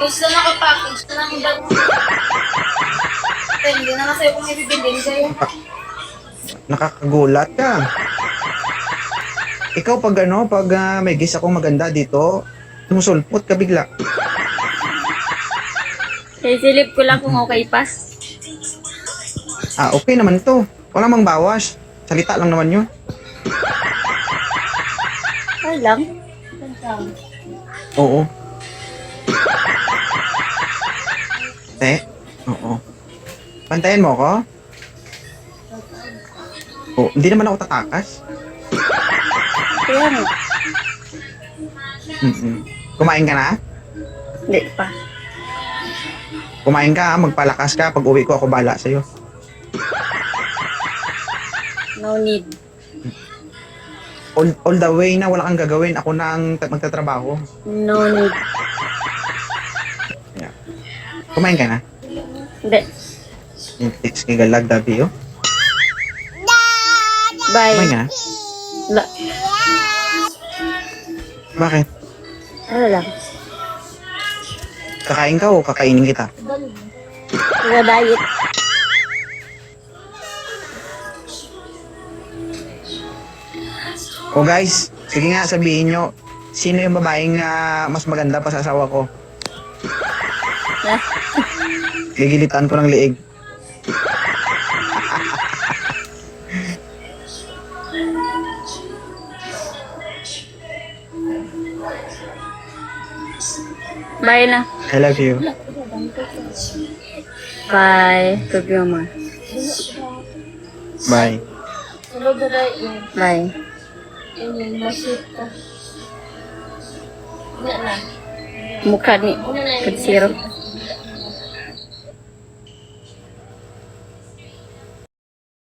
Gusto na nakapackage na lang daw. Hindi na kasi kung ibibilin kayo. Nakakagulat ka. Ikaw pag may guess akong maganda dito, sumusulpot ka bigla. Sisilip ko lang kung okay pa. Okay naman to. Wala mang bawas. Salita lang naman yun. Ay lang. Oo. Oo. Pantayan mo ako? Oh, hindi naman ako tatakas. Kaya nga. Kumain ka na? Hindi pa. Kumain ka, magpalakas ka. Pag uwi ko, ako bahala sa'yo. No need. All the way na wala kang gagawin. Ako na ang magtatrabaho. No need. Yeah. Kumain ka na? Hindi. It's kigalag, Dabi, oh. Bye. Kumain ka na? La. Bakit? Ano lang. Kakain ka o kakainin kita? Mga diet. O guys, sige nga sabihin nyo, sino yung babaeng mas maganda pa sa asawa ko? Gigilitan ko ng liig. Bye na. I love you. Bye. Love you, ma. Bye. Bye. Mukha ni Kutsiro.